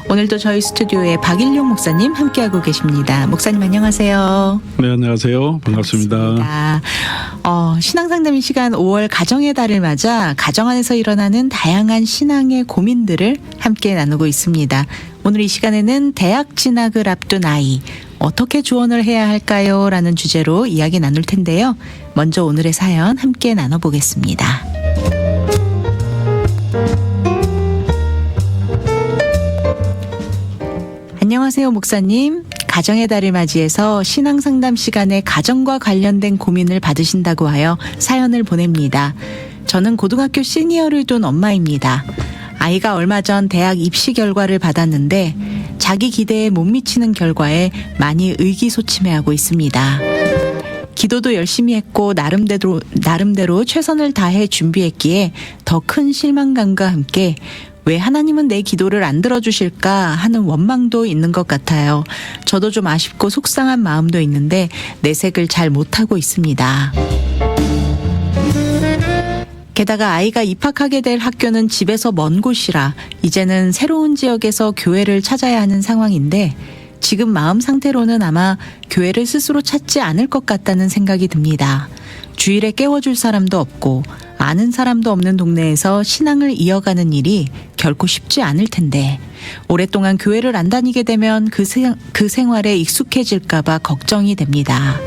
오늘도 저희 스튜디오에 박일용 목사님 함께하고 계십니다. 목사님 안녕하세요. 네, 안녕하세요. 반갑습니다. 신앙상담 시간 5월 가정의 달을 맞아 가정 안에서 일어나는 다양한 신앙의 고민들을 함께 나누고 있습니다. 오늘 이 시간에는 대학 진학을 앞둔 아이, 어떻게 조언을 해야 할까요? 라는 주제로 이야기 나눌 텐데요. 먼저 오늘의 사연 함께 나눠보겠습니다. 안녕하세요, 목사님. 가정의 달을 맞이해서 신앙상담 시간에 가정과 관련된 고민을 받으신다고 하여 사연을 보냅니다. 저는 고등학교 시니어를 둔 엄마입니다. 아이가 얼마 전 대학 입시 결과를 받았는데 자기 기대에 못 미치는 결과에 많이 의기소침해하고 있습니다. 기도도 열심히 했고 나름대로 최선을 다해 준비했기에 더 큰 실망감과 함께 왜 하나님은 내 기도를 안 들어주실까 하는 원망도 있는 것 같아요. 저도 좀 아쉽고 속상한 마음도 있는데 내색을 잘 못하고 있습니다. 게다가 아이가 입학하게 될 학교는 집에서 먼 곳이라 이제는 새로운 지역에서 교회를 찾아야 하는 상황인데 지금 마음 상태로는 아마 교회를 스스로 찾지 않을 것 같다는 생각이 듭니다. 주일에 깨워줄 사람도 없고 아는 사람도 없는 동네에서 신앙을 이어가는 일이 결코 쉽지 않을 텐데 오랫동안 교회를 안 다니게 되면 그 생활에 익숙해질까 봐 걱정이 됩니다.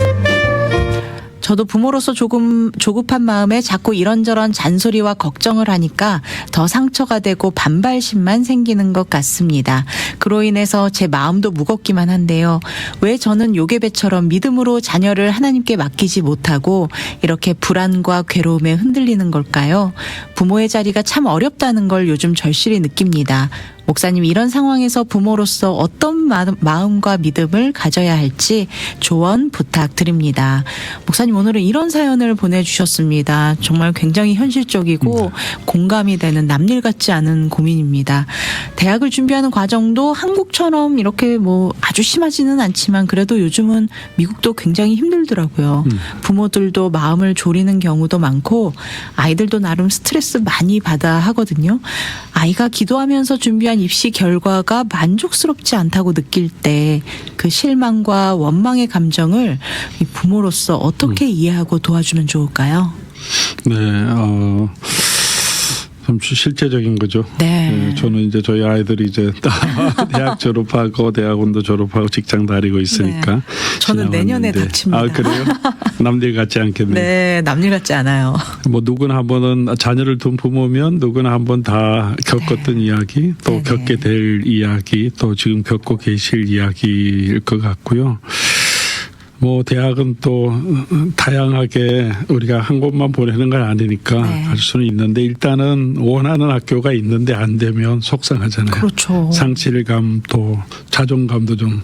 저도 부모로서 조금 조급한 마음에 자꾸 이런저런 잔소리와 걱정을 하니까 더 상처가 되고 반발심만 생기는 것 같습니다. 그로 인해서 제 마음도 무겁기만 한데요. 왜 저는 요괴배처럼 믿음으로 자녀를 하나님께 맡기지 못하고 이렇게 불안과 괴로움에 흔들리는 걸까요? 부모의 자리가 참 어렵다는 걸 요즘 절실히 느낍니다. 목사님, 이런 상황에서 부모로서 어떤 마음과 믿음을 가져야 할지 조언 부탁드립니다. 목사님, 오늘은 이런 사연을 보내주셨습니다. 정말 굉장히 현실적이고 공감이 되는 남일 같지 않은 고민입니다. 대학을 준비하는 과정도 한국처럼 이렇게 아주 심하지는 않지만 그래도 요즘은 미국도 굉장히 힘들더라고요. 부모들도 마음을 졸이는 경우도 많고 아이들도 나름 스트레스 많이 받아 하거든요. 아이가 기도하면서 준비한 입시 결과가 만족스럽지 않다고 느낄 때 그 실망과 원망의 감정을 부모로서 어떻게 이해하고 도와주면 좋을까요? 네, 좀 실제적인 거죠. 네. 저는 이제 저희 아이들이 이제 대학 졸업하고 대학원도 졸업하고 직장 다니고 있으니까. 네. 저는 내년에 닥칩니다. 아, 그래요? 남들 같지 않겠네요. 네, 남일 같지 않아요. 누구나 한 번은 자녀를 둔 부모면 누구나 한 번 다 겪었던 이야기, 또 네네. 겪게 될 이야기, 또 지금 겪고 계실 이야기일 것 같고요. 대학은 또 다양하게 우리가 한 곳만 보내는 건 아니니까 네. 할 수는 있는데 일단은 원하는 학교가 있는데 안 되면 속상하잖아요. 그렇죠. 상실감 또 자존감도 좀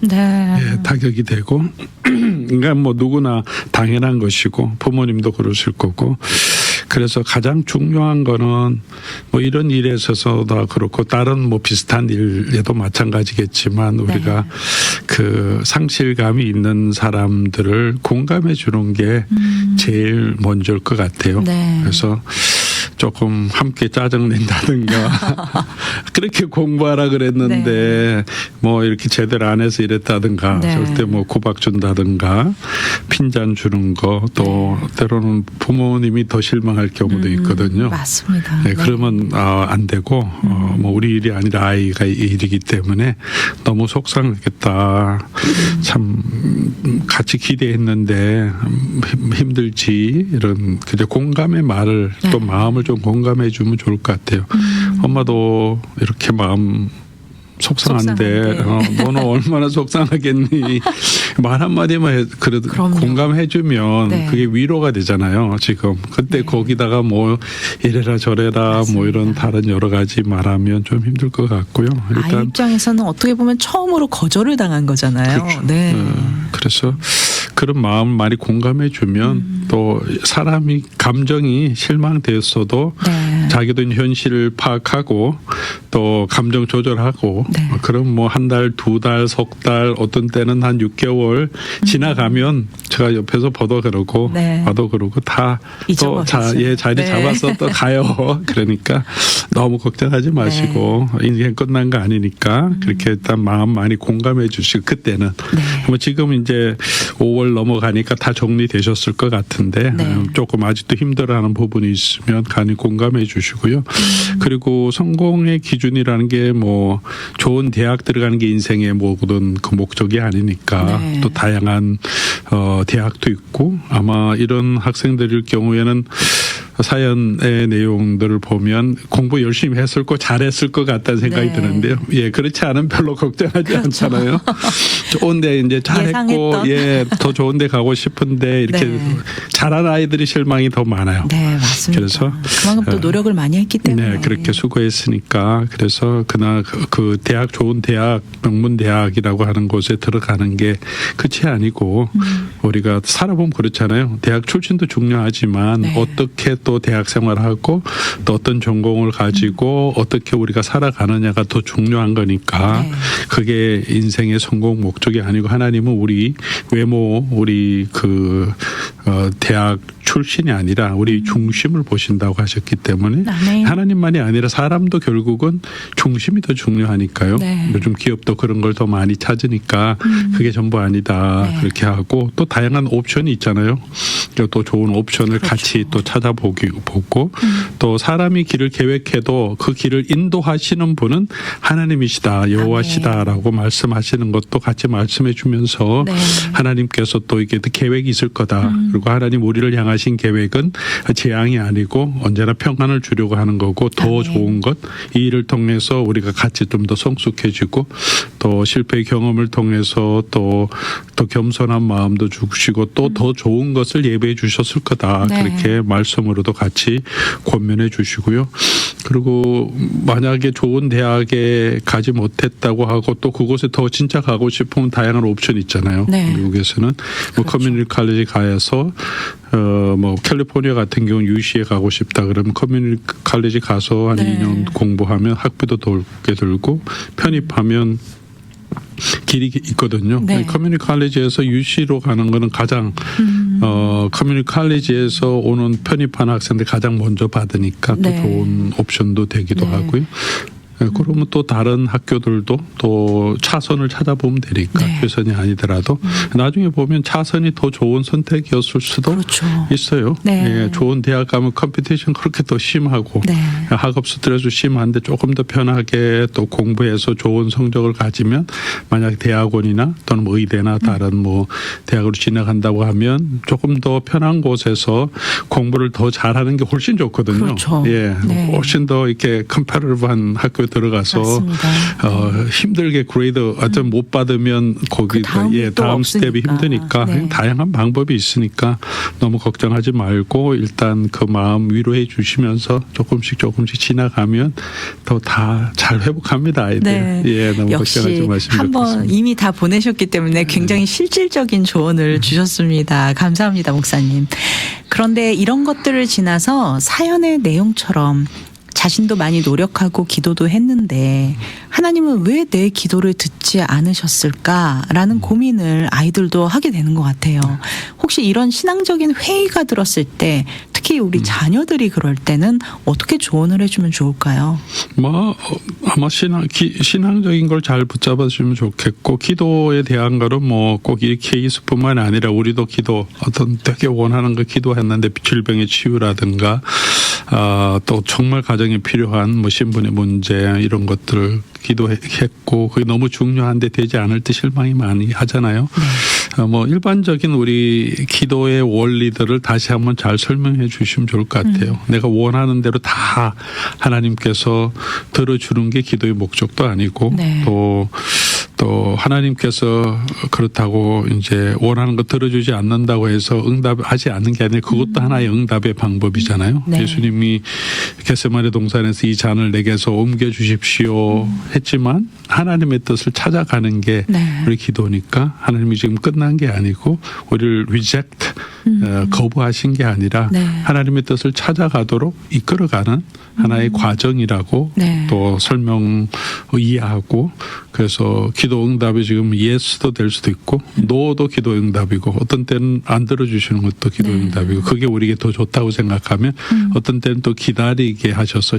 타격이 되고 그러니까 누구나 당연한 것이고 부모님도 그러실 거고 그래서 가장 중요한 거는 이런 일에 있어서도 그렇고 다른 비슷한 일에도 마찬가지겠지만 우리가 그 상실감이 있는 사람들을 공감해 주는 게 제일 먼저일 것 같아요. 네. 그래서 조금 함께 짜증낸다든가 그렇게 공부하라 그랬는데 이렇게 제대로 안 해서 이랬다든가 절대 구박 준다든가 핀잔 주는 거 또 때로는 부모님이 더 실망할 경우도 있거든요. 맞습니다. 네, 그러면 안 되고 우리 일이 아니라 아이가 일이기 때문에 너무 속상하겠다. 참 같이 기대했는데 힘들지 이런 그저 공감의 말을 또 마음을 좀 공감해 주면 좋을 것 같아요. 엄마도 이렇게 마음 속상한데 너는 얼마나 속상하겠니. 말 한마디만 그래도 공감해 주면 그게 위로가 되잖아요. 지금 그때 거기다가 이래라 저래라 맞습니다. 이런 다른 여러 가지 말하면 좀 힘들 것 같고요. 일단 아이 입장에서는 어떻게 보면 처음으로 거절을 당한 거잖아요. 그렇죠. 네. 그래서 그런 마음 많이 공감해 주면 또 사람이 감정이 실망되었어도 자기도 현실을 파악하고 또 감정 조절하고 그럼 한 달, 두 달, 석 달 어떤 때는 한 6개월 지나가면 제가 옆에서 봐도 그러고 봐도 그러고 다 또 자리 잡아서 또 가요. 그러니까 너무 걱정하지 마시고 인생 끝난 거 아니니까 그렇게 일단 마음 많이 공감해 주시고 그때는 뭐 지금 이제 5월 넘어가니까 다 정리되셨을 것 같은데 조금 아직도 힘들어하는 부분이 있으면 간이 공감해 주시고요. 그리고 성공의 기준이라는 게 뭐 좋은 대학 들어가는 게 인생의 모든 그 목적이 아니니까 또 다양한 대학도 있고 아마 이런 학생들일 경우에는 사연의 내용들을 보면 공부 열심히 했을 거 잘했을 것 같다는 생각이 드는데요. 예, 그렇지 않으면 별로 걱정하지 않잖아요. 좋은데 이제 잘했고 더 좋은데 가고 싶은데 이렇게 잘한 아이들이 실망이 더 많아요. 네, 맞습니다. 그래서 그만큼 또 노력을 많이 했기 때문에. 네, 그렇게 수고했으니까 그래서 그날 그 대학 좋은 대학 명문 대학이라고 하는 곳에 들어가는 게 끝이 아니고 우리가 살아보면 그렇잖아요. 대학 출신도 중요하지만 어떻게 또 대학 생활하고 또 어떤 전공을 가지고 어떻게 우리가 살아가느냐가 더 중요한 거니까 그게 인생의 성공 목적이 아니고 하나님은 우리 외모 우리 그 대학 출신이 아니라 우리 중심을 보신다고 하셨기 때문에 하나님만이 아니라 사람도 결국은 중심이 더 중요하니까요. 요즘 기업도 그런 걸 더 많이 찾으니까 그게 전부 아니다 그렇게 하고 또 다양한 옵션이 있잖아요. 또 좋은 옵션을 같이 또 찾아보고 또 사람이 길을 계획해도 그 길을 인도하시는 분은 하나님이시다 여호와시다라고 말씀하시는 것도 같이 말씀해 주면서 하나님께서 또 이게 계획이 있을 거다. 그리고 하나님 우리를 향하신 계획은 재앙이 아니고 언제나 평안을 주려고 하는 거고 더 좋은 것 이 일을 통해서 우리가 같이 좀 더 성숙해지고 또 실패의 경험을 통해서 또 겸손한 마음도 주시고 또 더 좋은 것을 예배해 주셨을 거다. 그렇게 말씀으로도 같이 권면해 주시고요. 그리고 만약에 좋은 대학에 가지 못했다고 하고 또 그곳에 더 진짜 가고 싶으면 다양한 옵션이 있잖아요. 미국에서는 뭐 커뮤니티 칼리지 가서 뭐 캘리포니아 같은 경우는 UC에 가고 싶다 그러면 커뮤니티 칼리지 가서 한 2년 공부하면 학비도 덜게 들고 편입하면 길이 있거든요. 커뮤니티 칼리지에서 UC로 가는 거는 가장 커뮤니티 칼리지에서 오는 편입한 학생들 가장 먼저 받으니까 또 좋은 옵션도 되기도 하고요. 그러면 또 다른 학교들도 또 차선을 찾아보면 되니까 최선이 아니더라도 나중에 보면 차선이 더 좋은 선택이었을 수도 있어요. 좋은 대학 가면 컴피티션 그렇게 더 심하고 학업 스트레스 심한데 조금 더 편하게 또 공부해서 좋은 성적을 가지면 만약 대학원이나 또는 뭐 의대나 다른 뭐 대학으로 진학한다고 하면 조금 더 편한 곳에서 공부를 더 잘하는 게 훨씬 좋거든요. 훨씬 더 이렇게 컴패러티브한 학교 들어가서 힘들게 그레이드 어떤 못 받으면 거기 다음 스텝이 힘드니까 다양한 방법이 있으니까 너무 걱정하지 말고 일단 그 마음 위로해 주시면서 조금씩 지나가면 더 다 잘 회복합니다 아이들. 너무 걱정하지 마시면 한번 이미 다 보내셨기 때문에 굉장히 실질적인 조언을 주셨습니다. 감사합니다 목사님. 그런데 이런 것들을 지나서 사연의 내용처럼 자신도 많이 노력하고 기도도 했는데 하나님은 왜 내 기도를 듣지 않으셨을까라는 고민을 아이들도 하게 되는 것 같아요. 혹시 이런 신앙적인 회의가 들었을 때 특히 우리 자녀들이 그럴 때는 어떻게 조언을 해주면 좋을까요? 뭐 아마 신앙적인 걸 잘 붙잡아주면 좋겠고 기도에 대한 거는 뭐 꼭 이 케이스뿐만 아니라 우리도 기도 어떤 되게 원하는 거 기도했는데 질병의 치유라든가 또 정말 가정에 필요한 뭐 신분의 문제 이런 것들을 기도했고 그게 너무 중요한데 되지 않을 때 실망이 많이 하잖아요. 뭐 일반적인 우리 기도의 원리들을 다시 한번 잘 설명해 주시면 좋을 것 같아요. 내가 원하는 대로 다 하나님께서 들어주는 게 기도의 목적도 아니고 또 하나님께서 그렇다고 이제 원하는 거 들어주지 않는다고 해서 응답하지 않는 게 아니라 그것도 하나의 응답의 방법이잖아요. 예수님이 겟세마네 동산에서 이 잔을 내게서 옮겨 주십시오 했지만 하나님의 뜻을 찾아가는 게 우리 기도니까 하나님이 지금 끝난 게 아니고 우리를 reject 거부하신 게 아니라 네. 하나님의 뜻을 찾아가도록 이끌어가는 하나의 과정이라고 네. 또 이해하고 그래서 기도 응답이 지금 예스도 될 수도 있고 노도 기도 응답이고 어떤 때는 안 들어주시는 것도 기도 네. 응답이고 그게 우리에게 더 좋다고 생각하면 어떤 때는 또 기다리게 하셔서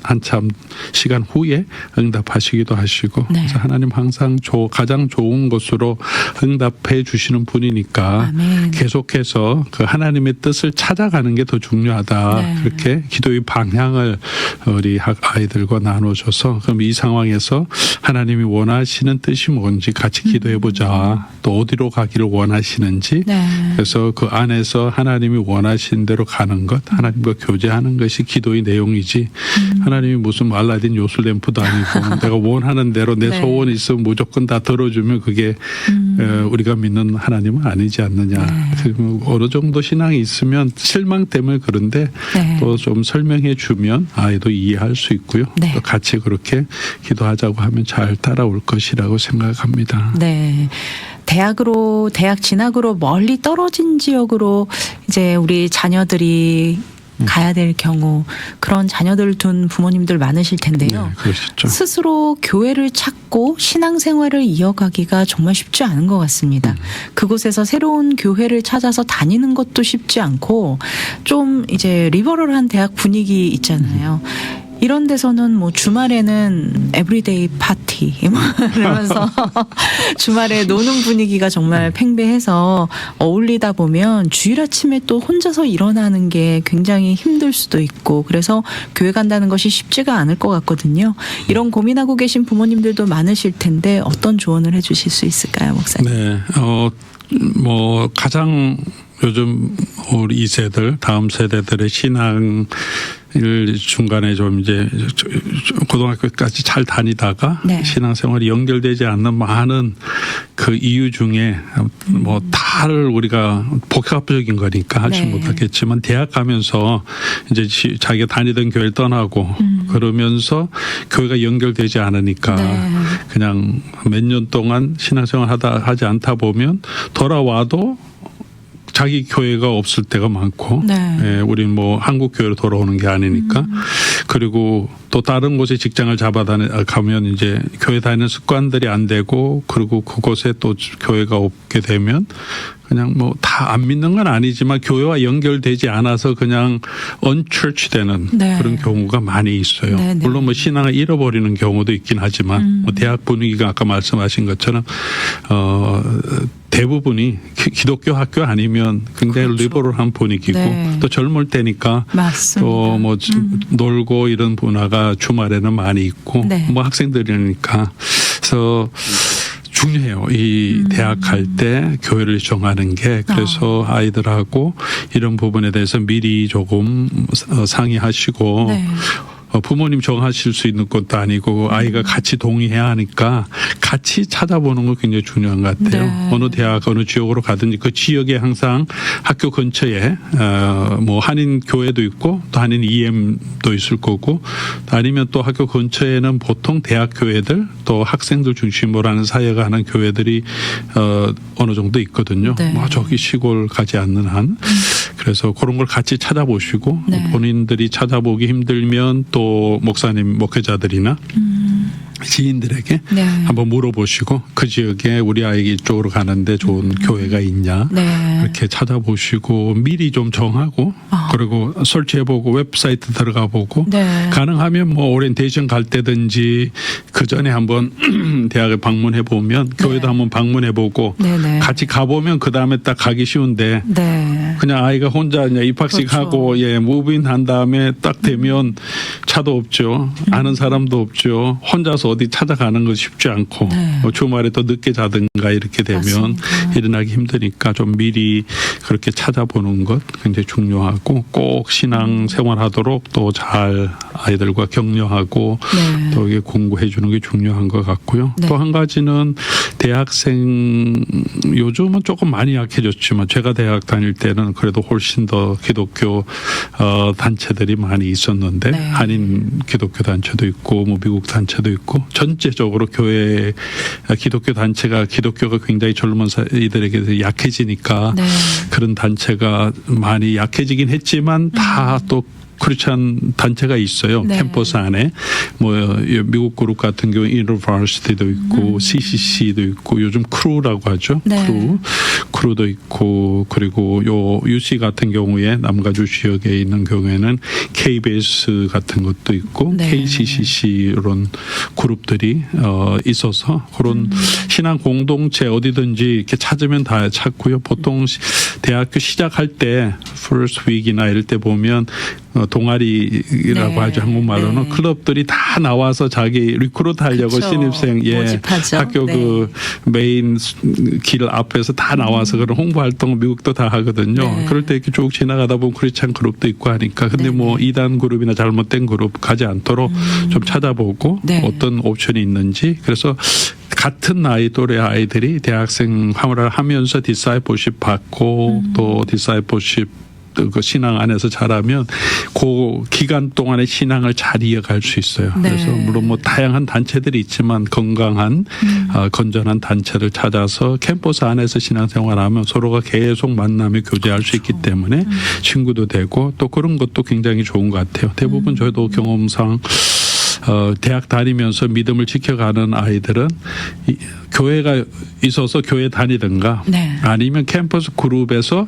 한참 시간 후에 응답하시기도 하시고 네. 그래서 하나님 항상 가장 좋은 것으로 응답해 주시는 분이니까 아멘. 계속해서 그 하나님의 뜻을 찾아가는 게 더 중요하다. 네. 그렇게 기도의 방향을 우리 아이들과 나눠줘서 그럼 이 상황에서 하나님이 원하시는 뜻이 뭔지 같이 기도해 보자. 또 어디로 가기를 원하시는지. 네. 그래서 그 안에서 하나님이 원하시는 대로 가는 것, 하나님과 교제하는 것이 기도의 내용이지. 하나님이 무슨 알라딘 요술램프도 아니고 내가 원하는 대로 내 네. 소원이 있으면 무조건 다 들어주면 그게 우리가 믿는 하나님은 아니지 않느냐. 네. 어느 정도 신앙이 있으면 실망 때문에 그런데 네. 또 좀 설명해 주면 아이도 이해할 수 있고요. 네. 또 같이 그렇게 기도하자고 하면 잘 따라올 것이라고 생각합니다. 네. 대학 진학으로 멀리 떨어진 지역으로 이제 우리 자녀들이 가야 될 경우 그런 자녀들 둔 부모님들 많으실 텐데요. 네, 그러시죠. 스스로 교회를 찾고 신앙생활을 이어가기가 정말 쉽지 않은 것 같습니다. 그곳에서 새로운 교회를 찾아서 다니는 것도 쉽지 않고 좀 이제 리버럴한 대학 분위기 있잖아요. 이런 데서는 뭐 주말에는 에브리데이 파티 이러면서 주말에 노는 분위기가 정말 팽배해서 어울리다 보면 주일 아침에 또 혼자서 일어나는 게 굉장히 힘들 수도 있고 그래서 교회 간다는 것이 쉽지가 않을 것 같거든요. 이런 고민하고 계신 부모님들도 많으실 텐데 어떤 조언을 해주실 수 있을까요, 목사님? 네, 가장 요즘 우리 2세들 다음 세대들의 신앙을 중간에 좀 이제 고등학교까지 잘 다니다가 네. 신앙생활이 연결되지 않는 많은 그 이유 중에 뭐 다를 우리가 복합적인 거니까 하지 네. 못하겠지만 대학 가면서 이제 자기가 다니던 교회를 떠나고 그러면서 교회가 연결되지 않으니까 네. 그냥 몇 년 동안 신앙생활 하지 않다 보면 돌아와도 자기 교회가 없을 때가 많고, 네. 예, 우리는 뭐 한국 교회로 돌아오는 게 아니니까, 그리고 또 다른 곳에 직장을 가면 이제 교회 다니는 습관들이 안 되고, 그리고 그곳에 또 교회가 없게 되면 그냥 뭐 다 안 믿는 건 아니지만 교회와 연결되지 않아서 그냥 unchurch 되는 네. 그런 경우가 많이 있어요. 네, 네. 물론 뭐 신앙을 잃어버리는 경우도 있긴 하지만 뭐 대학 분위기가 아까 말씀하신 것처럼 대부분이 기독교 학교 아니면 굉장히 그렇죠. 리버럴한 분위기고 네. 또 젊을 때니까 맞습니다. 또 뭐 놀고 이런 문화가 주말에는 많이 있고 네. 뭐 학생들이니까 그래서 중요해요. 이 대학 갈 때 교회를 정하는 게 그래서 아이들하고 이런 부분에 대해서 미리 조금 상의하시고 네. 부모님 정하실 수 있는 것도 아니고 아이가 같이 동의해야 하니까 같이 찾아보는 거 굉장히 중요한 것 같아요. 네. 어느 대학 어느 지역으로 가든지 그 지역에 항상 학교 근처에 뭐 한인 교회도 있고 또 한인 EM도 있을 거고 아니면 또 학교 근처에는 보통 대학 교회들 또 학생들 중심으로 하는 사회가 하는 교회들이 어느 정도 있거든요. 네. 뭐 저기 시골 가지 않는 한 그래서 그런 걸 같이 찾아보시고 네. 본인들이 찾아보기 힘들면 또 목사님 목회자들이나 지인들에게 네. 한번 물어보시고 그 지역에 우리 아이가 이쪽으로 가는데 좋은 교회가 있냐 네. 이렇게 찾아보시고 미리 좀 정하고 그리고 설치해보고 웹사이트 들어가보고 네. 가능하면 뭐 오리엔테이션 갈 때든지 그 전에 한번 대학을 방문해보면 교회도 한번 방문해보고 네네. 같이 가보면 그 다음에 딱 가기 쉬운데 네. 그냥 아이가 혼자 이제 입학식 그렇죠. 하고 무브인 한 다음에 딱 되면 차도 없죠. 아는 사람도 없죠. 혼자서 어디 찾아가는 건 쉽지 않고 네. 주말에 또 늦게 자든가 이렇게 되면 맞습니다. 일어나기 힘드니까 좀 미리 그렇게 찾아보는 것 굉장히 중요하고 꼭 신앙 생활하도록 또 잘 아이들과 격려하고 네. 또 이게 공부해 주는 게 중요한 것 같고요. 네. 또 한 가지는 대학생 요즘은 조금 많이 약해졌지만 제가 대학 다닐 때는 그래도 훨씬 더 기독교 단체들이 많이 있었는데 네. 한인 한인 기독교 단체도 있고 뭐 미국 단체도 있고 전체적으로 교회 기독교 단체가 기독교가 굉장히 젊은 이들에게 약해지니까 네. 그런 단체가 많이 약해지긴 했지만 다 또 크리스찬 단체가 있어요. 네. 캠퍼스 안에 뭐 미국 그룹 같은 경우 유니버시티도 있고 CCC도 있고 요즘 크루라고 하죠. 네. 크루도 있고 그리고 요 UC 같은 경우에 남가주 지역에 있는 경우에는 KBS 같은 것도 있고 네. KCCC 이런 그룹들이 있어서 그런 신앙 공동체 어디든지 이렇게 찾으면 다 찾고요. 보통 대학교 시작할 때 first week이나 이럴 때 보면 동아리라고 네. 하죠. 한국말로는 네. 클럽들이 다 나와서 자기 리크루트 하려고 그쵸. 신입생 모집하죠. 학교 네. 그 메인 길 앞에서 다 나와서 그런 홍보 활동을 미국도 다 하거든요. 네. 그럴 때 이렇게 쭉 지나가다 보면 크리스찬 그룹도 있고 하니까 근데 네. 뭐 이단 그룹이나 잘못된 그룹 가지 않도록 좀 찾아보고 네. 어떤 옵션이 있는지 그래서 같은 나이 또래 아이들이 대학생 화물을 하면서 디사이플십 받고 또 디사이플십 그 신앙 안에서 자라면 그 기간 동안의 신앙을 잘 이어갈 수 있어요. 네. 그래서 물론 뭐 다양한 단체들이 있지만 건강한 건전한 단체를 찾아서 캠퍼스 안에서 신앙생활하면 서로가 계속 만나며 교제할 수 있기 때문에 친구도 되고 또 그런 것도 굉장히 좋은 것 같아요. 대부분 저희도 경험상 대학 다니면서 믿음을 지켜가는 아이들은 교회가 있어서 교회 다니든가 네. 아니면 캠퍼스 그룹에서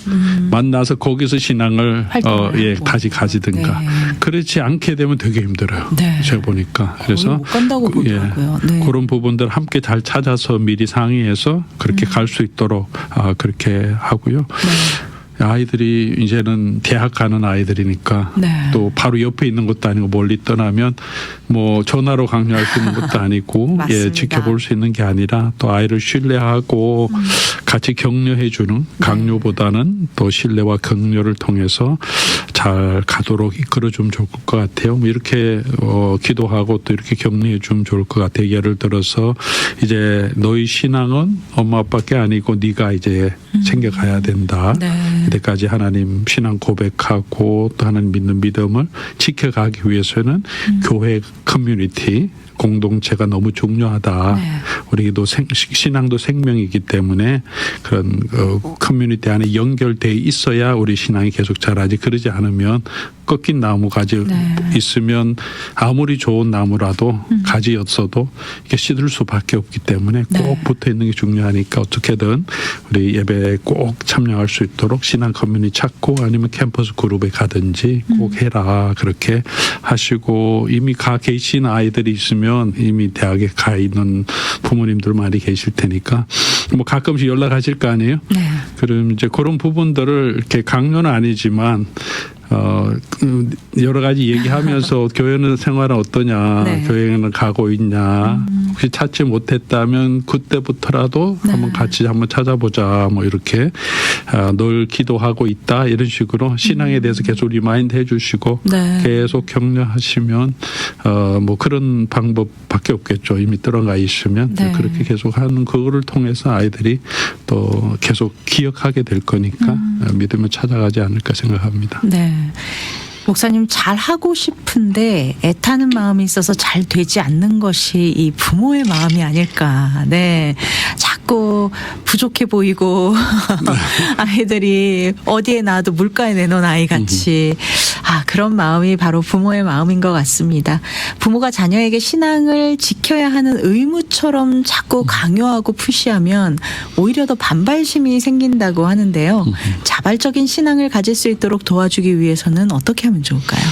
만나서 거기서 신앙을 활동을 다시 가지든가 네. 그렇지 않게 되면 되게 힘들어요. 네. 제가 보니까 그래서 못 간다고 보더라고요. 네. 그런 부분들 함께 잘 찾아서 미리 상의해서 그렇게 갈 수 있도록 그렇게 하고요. 네. 아이들이 이제는 대학 가는 아이들이니까 네. 또 바로 옆에 있는 것도 아니고 멀리 떠나면 뭐 전화로 강요할 수 있는 것도 아니고 맞습니다. 지켜볼 수 있는 게 아니라 또 아이를 신뢰하고 같이 격려해 주는 강요보다는 또 신뢰와 격려를 통해서 잘 가도록 이끌어 주면 좋을 것 같아요. 뭐 이렇게 기도하고 또 이렇게 격려해 주면 좋을 것 같아요. 예를 들어서 이제 너희 신앙은 엄마 아빠께 아니고 네가 이제 챙겨가야 된다. 네. 그때까지 하나님 신앙 고백하고 또 하나님 믿는 믿음을 지켜가기 위해서는 교회 커뮤니티 공동체가 너무 중요하다. 네. 우리도 신앙도 생명이기 때문에 그런 커뮤니티 안에 연결돼 있어야 우리 신앙이 계속 자라지. 그러지 않으면 꺾인 나무 가지 네. 있으면 아무리 좋은 나무라도 가지였어도 이게 시들 수밖에 없기 때문에 꼭 네. 붙어 있는 게 중요하니까 어떻게든 우리 예배에 꼭 참여할 수 있도록 신앙 커뮤니티 찾고 아니면 캠퍼스 그룹에 가든지 꼭 해라. 그렇게 하시고 이미 가 계신 아이들이 있으면 이미 대학에 가 있는 부모님들 많이 계실 테니까 뭐 가끔씩 연락하실 거 아니에요? 네. 그럼 이제 그런 부분들을 이렇게 강요는 아니지만 여러 가지 얘기하면서 교회는 생활은 어떠냐, 네. 교회는 가고 있냐, 혹시 찾지 못했다면 그때부터라도 네. 한번 찾아보자, 뭐 이렇게 늘 기도하고 있다 이런 식으로 신앙에 대해서 계속 리마인드 해주시고 네. 계속 격려하시면 뭐 그런 방법밖에 없겠죠. 이미 들어가 있으면 네. 그렇게 계속 하는 그거를 통해서 아이들이 또 계속 기억하게 될 거니까 믿음을 찾아가지 않을까 생각합니다. 네. 목사님 잘 하고 싶은데 애타는 마음이 있어서 잘 되지 않는 것이 이 부모의 마음이 아닐까. 네. 자꾸 부족해 보이고 아이들이 어디에 놔도 물가에 내놓은 아이 같이 그런 마음이 바로 부모의 마음인 것 같습니다. 부모가 자녀에게 신앙을 지켜야 하는 의무처럼 자꾸 강요하고 푸시하면 오히려 더 반발심이 생긴다고 하는데요. 자발적인 신앙을 가질 수 있도록 도와주기 위해서는 어떻게 하면 좋을까요?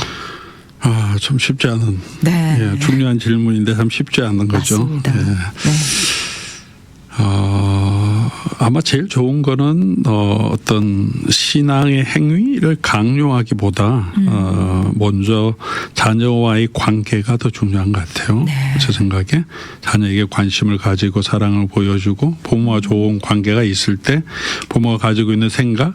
좀 쉽지 않은 네. 중요한 질문인데 참 쉽지 않은 거죠. 맞습니다. 네. 아마 제일 좋은 거는 어떤 신앙의 행위를 강요하기보다 먼저 자녀와의 관계가 더 중요한 것 같아요. 네. 제 생각에 자녀에게 관심을 가지고 사랑을 보여주고 부모와 좋은 관계가 있을 때 부모가 가지고 있는 생각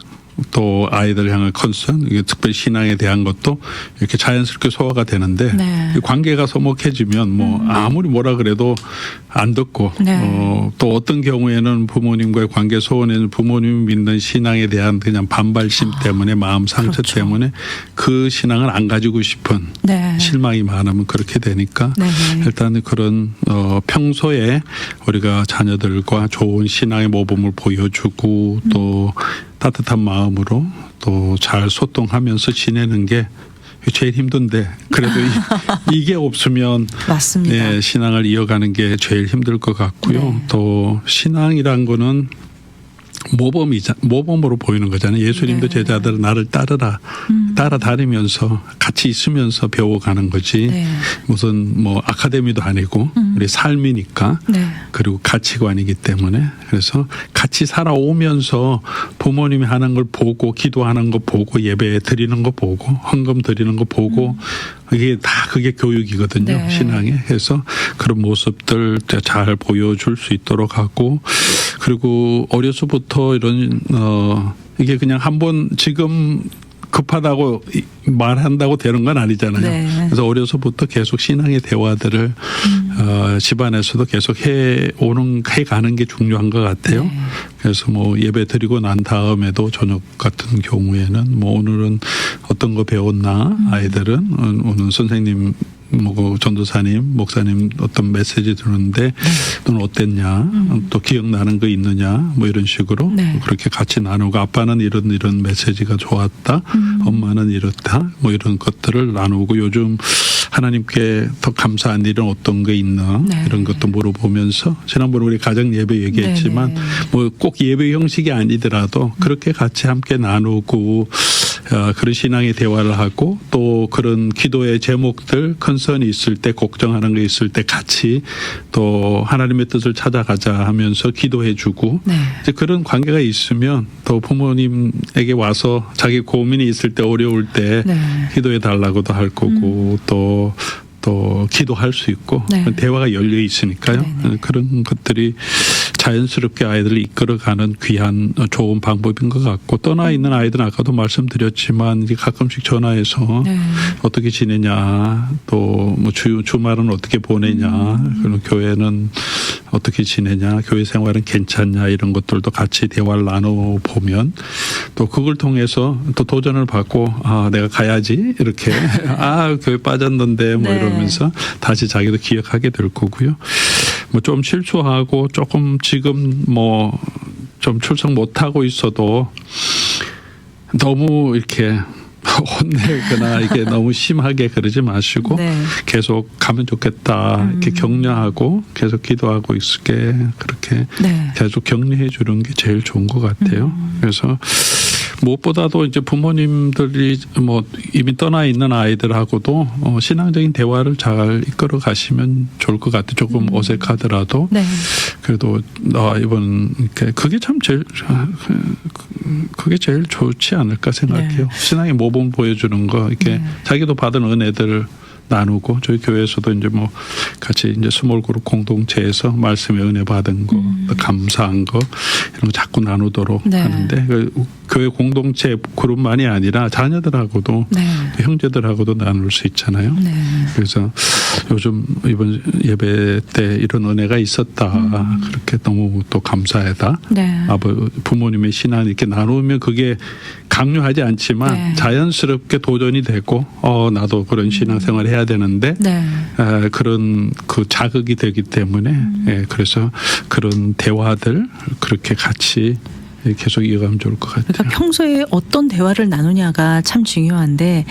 또 아이들 향한 컨선, 이게 특별히 신앙에 대한 것도 이렇게 자연스럽게 소화가 되는데 네. 이 관계가 소목해지면 뭐 아무리 뭐라 그래도 안 듣고 네. 또 어떤 경우에는 부모님과의 관계 소원에는 부모님이 믿는 신앙에 대한 그냥 반발심 때문에 마음 상처 그렇죠. 때문에 그 신앙을 안 가지고 싶은 네. 실망이 많으면 그렇게 되니까 네. 일단 그런 평소에 우리가 자녀들과 좋은 신앙의 모범을 보여주고 또 따뜻한 마음으로 또 잘 소통하면서 지내는 게 제일 힘든데 그래도 이게 없으면 맞습니다. 예, 신앙을 이어가는 게 제일 힘들 것 같고요. 네. 또 신앙이란 거는 모범으로 보이는 거잖아요. 예수님도 네. 제자들은 나를 따르라. 따라다니면서 같이 있으면서 배워가는 거지. 네. 무슨 뭐 아카데미도 아니고 우리 삶이니까. 네. 그리고 가치관이기 때문에 그래서 같이 살아오면서 부모님이 하는 걸 보고 기도하는 거 보고 예배 드리는 거 보고 헌금 드리는 거 보고 이게 다 그게 교육이거든요. 네. 신앙에. 그래서 그런 모습들 잘 보여줄 수 있도록 하고 그리고 어려서부터 이런 이게 그냥 한번 지금 급하다고 말한다고 되는 건 아니잖아요. 네. 그래서 어려서부터 계속 신앙의 대화들을 집안에서도 계속 해가는 게 중요한 것 같아요. 네. 그래서 뭐 예배 드리고 난 다음에도 저녁 같은 경우에는 뭐 오늘은 어떤 거 배웠나 아이들은 오늘 선생님 뭐 전도사님, 목사님 어떤 메시지 들었는데 너는 어땠냐? 또 기억나는 거 있느냐? 뭐 이런 식으로 네. 그렇게 같이 나누고 아빠는 이런 메시지가 좋았다. 엄마는 이렇다. 뭐 이런 것들을 나누고 요즘 하나님께 더 감사한 일은 어떤 게 있나 네. 이런 것도 물어보면서 지난번에 우리 가정 예배 얘기했지만 네. 뭐 꼭 예배 형식이 아니더라도 그렇게 같이 함께 나누고 그런 신앙의 대화를 하고 또 그런 기도의 제목들 컨선이 있을 때 걱정하는 게 있을 때 같이 또 하나님의 뜻을 찾아가자 하면서 기도해주고 네. 이제 그런 관계가 있으면 또 부모님에게 와서 자기 고민이 있을 때 어려울 때 네. 기도해 달라고도 할 거고 또 기도할 수 있고 네. 대화가 열려 있으니까요. 네네. 그런 것들이 자연스럽게 아이들을 이끌어가는 귀한 좋은 방법인 것 같고 떠나 있는 아이들은 아까도 말씀드렸지만 이제 가끔씩 전화해서 네. 어떻게 지내냐 또 뭐 주말은 어떻게 보내냐 그리고 교회는 어떻게 지내냐 교회 생활은 괜찮냐 이런 것들도 같이 대화를 나눠 보면 또 그걸 통해서 또 도전을 받고 아 내가 가야지 이렇게 아 교회 빠졌는데 뭐 네. 이러면서 다시 자기도 기억하게 될 거고요. 뭐 좀 실수하고 조금 지금 뭐 좀 출석 못 하고 있어도 너무 이렇게 혼내거나 이게 너무 심하게 그러지 마시고 네. 계속 가면 좋겠다 이렇게 격려하고 계속 기도하고 있을게 그렇게 네. 계속 격려해 주는 게 제일 좋은 것 같아요. 그래서 무엇보다도 이제 부모님들이 뭐 이미 떠나 있는 아이들하고도 신앙적인 대화를 잘 이끌어 가시면 좋을 것 같아요. 조금 어색하더라도 네. 그래도 이번 그게 참 그게 제일 좋지 않을까 생각해요. 네. 신앙의 모범 보여주는 거 이렇게 네. 자기도 받은 은혜들을 나누고 저희 교회에서도 이제 뭐 같이 이제 스몰그룹 공동체에서 말씀의 은혜 받은 거, 또 감사한 거 이런 거 자꾸 나누도록 네. 하는데 그 교회 공동체 그룹만이 아니라 자녀들하고도 네. 형제들하고도 나눌 수 있잖아요. 네. 그래서 요즘 이번 예배 때 이런 은혜가 있었다. 그렇게 너무 또 감사하다. 네. 부모님의 신앙 이렇게 나누면 그게 강요하지 않지만 네. 자연스럽게 도전이 되고 나도 그런 신앙생활을 해야 되는데 네. 그런 그 자극이 되기 때문에 그래서 그런 대화들 그렇게 같이 계속 이어가면 좋을 것 같아요. 그러니까 평소에 어떤 대화를 나누냐가 참 중요한데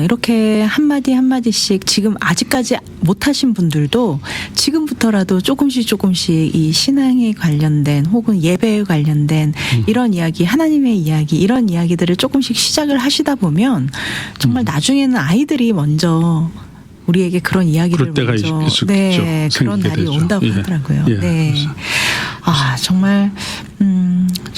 이렇게 한마디 한마디씩 지금 아직까지 못하신 분들도 지금부터라도 조금씩 이 신앙에 관련된 혹은 예배에 관련된 이런 이야기 하나님의 이야기 이런 이야기들을 조금씩 시작을 하시다 보면 정말 나중에는 아이들이 먼저 우리에게 그런 이야기를 그럴 때가 먼저 있겠죠. 그런 날이 되죠. 온다고 예. 하더라고요. 예. 네. 아 정말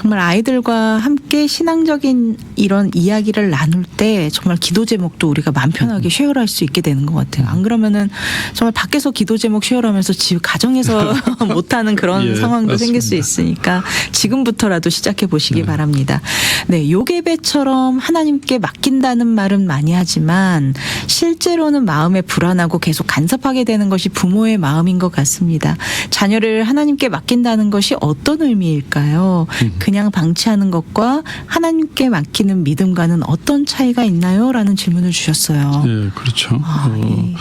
정말 아이들과 함께 신앙적인 이런 이야기를 나눌 때 정말 기도 제목도 우리가 마음 편하게 쉐어할 수 있게 되는 것 같아요. 안 그러면은 정말 밖에서 기도 제목 쉐어하면서 집 가정에서 못하는 그런 예, 상황도 맞습니다. 생길 수 있으니까 지금부터라도 시작해 보시기 바랍니다. 네, 요괴배처럼 하나님께 맡긴다는 말은 많이 하지만 실제로는 마음에 불안하고 계속 간섭하게 되는 것이 부모의 마음인 것 같습니다. 자녀를 하나님께 맡긴다는 것이 어떤 의미일까요? 그냥 방치하는 것과 하나님께 맡기는 믿음과는 어떤 차이가 있나요? 라는 질문을 주셨어요. 예, 그렇죠. 예.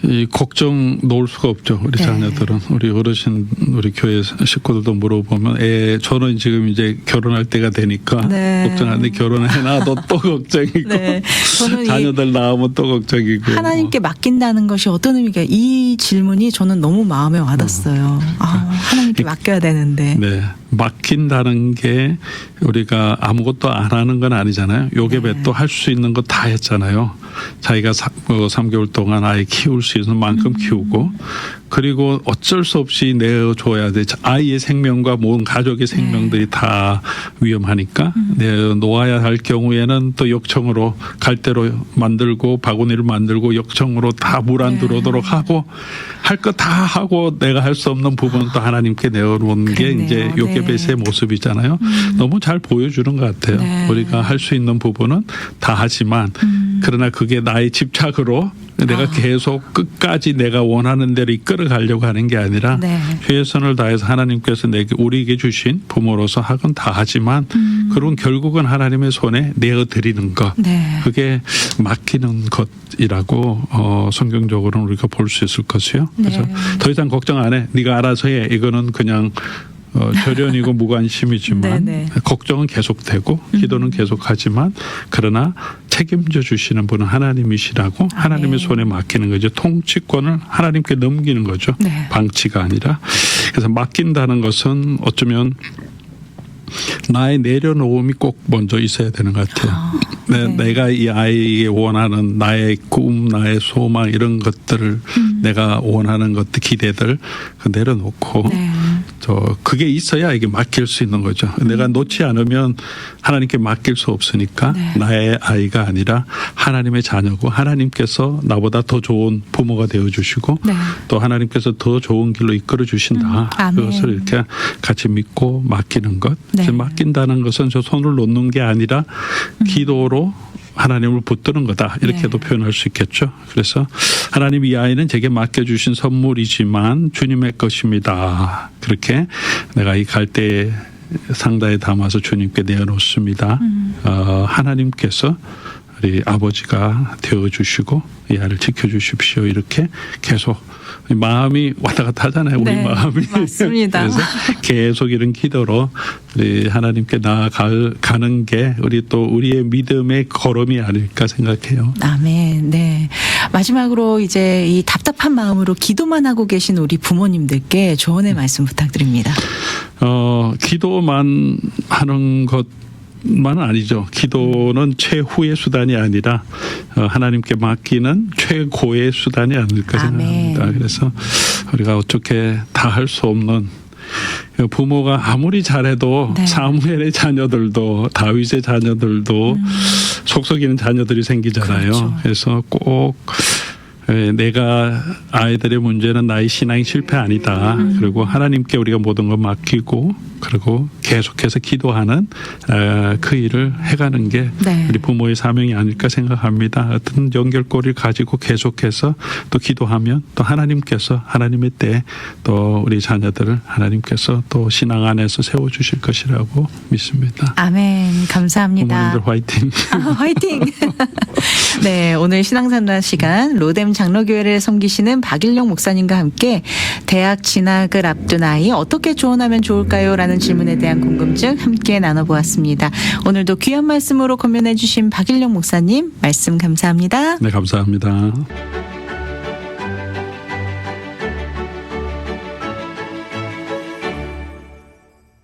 이 걱정 놓을 수가 없죠. 우리 네. 자녀들은 우리 어르신 우리 교회 식구들도 물어보면 저는 지금 이제 결혼할 때가 되니까 네. 걱정하는데 결혼해놔도 또 걱정이고 네. 저는 이 자녀들 낳으면 또 걱정이고 하나님께 맡긴다는 것이 어떤 의미가 이 질문이 저는 너무 마음에 와닿았어요. 하나님께 맡겨야 되는데. 네. 맡긴다는 게 우리가 아무것도 안 하는 건 아니잖아요. 요괴배 또 할 수 있는 거 다 했잖아요. 자기가 3개월 동안 아이 키울 수 있는 만큼 키우고 그리고 어쩔 수 없이 내어줘야 돼. 아이의 생명과 모든 가족의 생명들이 다 위험하니까 내어놓아야 할 경우에는 또 역청으로 갈대로 만들고 바구니를 만들고 역청으로 다 물 안 들어오도록 하고 할 거 다 하고 내가 할 수 없는 부분은 또 하나님께 내어놓은 게 그렇네요. 이제 요괴배의 모습이잖아요. 너무 잘 보여주는 것 같아요. 네. 우리가 할 수 있는 부분은 다 하지만 그러나 그게 나의 집착으로 내가 계속 끝까지 내가 원하는 대로 이끌어 가려고 하는 게 아니라 네. 최선을 다해서 하나님께서 우리에게 주신 부모로서 하건 다 하지만 그런 결국은 하나님의 손에 내어드리는 것. 네. 그게 맡기는 것이라고 성경적으로는 우리가 볼 수 있을 것이요. 그래서 네. 더 이상 걱정 안 해. 네가 알아서 해. 이거는 그냥 절연이고 무관심이지만 네네. 걱정은 계속되고 기도는 계속하지만 그러나 책임져 주시는 분은 하나님이시라고 하나님의 손에 맡기는 거죠. 통치권을 하나님께 넘기는 거죠. 네. 방치가 아니라. 그래서 맡긴다는 것은 어쩌면 나의 내려놓음이 꼭 먼저 있어야 되는 것 같아요. 네. 내가 이 아이의 원하는 나의 꿈, 나의 소망 이런 것들을 내가 원하는 것들, 기대들 내려놓고 네. 그게 있어야 이게 맡길 수 있는 거죠. 내가 놓지 않으면 하나님께 맡길 수 없으니까 네. 나의 아이가 아니라 하나님의 자녀고 하나님께서 나보다 더 좋은 부모가 되어주시고 네. 또 하나님께서 더 좋은 길로 이끌어 주신다. 아멘. 그것을 이렇게 같이 믿고 맡기는 것. 네. 그래서 맡긴다는 것은 저 손을 놓는 게 아니라 기도로 하나님을 붙드는 거다. 이렇게도 네. 표현할 수 있겠죠. 그래서 하나님 이 아이는 제게 맡겨주신 선물이지만 주님의 것입니다. 그렇게 내가 이 갈대 상자에 담아서 주님께 내어놓습니다. 하나님께서 우리 아버지가 되어주시고 이 아이를 지켜주십시오. 이렇게 계속 마음이 왔다 갔다 하잖아요. 우리 네, 마음이. 맞습니다. 그래서 계속 이런 기도로 우리 하나님께 나아가는 게 우리의 믿음의 걸음이 아닐까 생각해요. 아멘. 네. 마지막으로 이제 이 답답한 마음으로 기도만 하고 계신 우리 부모님들께 조언의 말씀 부탁드립니다. 기도만 하는 것만은 아니죠. 기도는 최후의 수단이 아니라 하나님께 맡기는 최고의 수단이 아닐까 아멘. 생각합니다. 그래서 우리가 어떻게 다 할 수 없는 부모가 아무리 잘해도 네. 사무엘의 자녀들도 다윗의 자녀들도 속 썩이는 자녀들이 생기잖아요. 그렇죠. 그래서 꼭 내가 아이들의 문제는 나의 신앙이 실패 아니다. 그리고 하나님께 우리가 모든 걸 맡기고 그리고 계속해서 기도하는 그 일을 해가는 게 네. 우리 부모의 사명이 아닐까 생각합니다. 어떤 연결고리를 가지고 계속해서 또 기도하면 또 하나님께서 하나님의 때 또 우리 자녀들을 하나님께서 또 신앙 안에서 세워주실 것이라고 믿습니다. 아멘. 감사합니다. 부모님들 화이팅. 화이팅! 네, 오늘 신앙산란 시간 로뎀 장로교회를 섬기시는 박일용 목사님과 함께 대학 진학을 앞둔 아이 어떻게 조언하면 좋을까요? 라는 질문에 대한 궁금증 함께 나눠보았습니다. 오늘도 귀한 말씀으로 권면해 주신 박일용 목사님 말씀 감사합니다. 네, 감사합니다.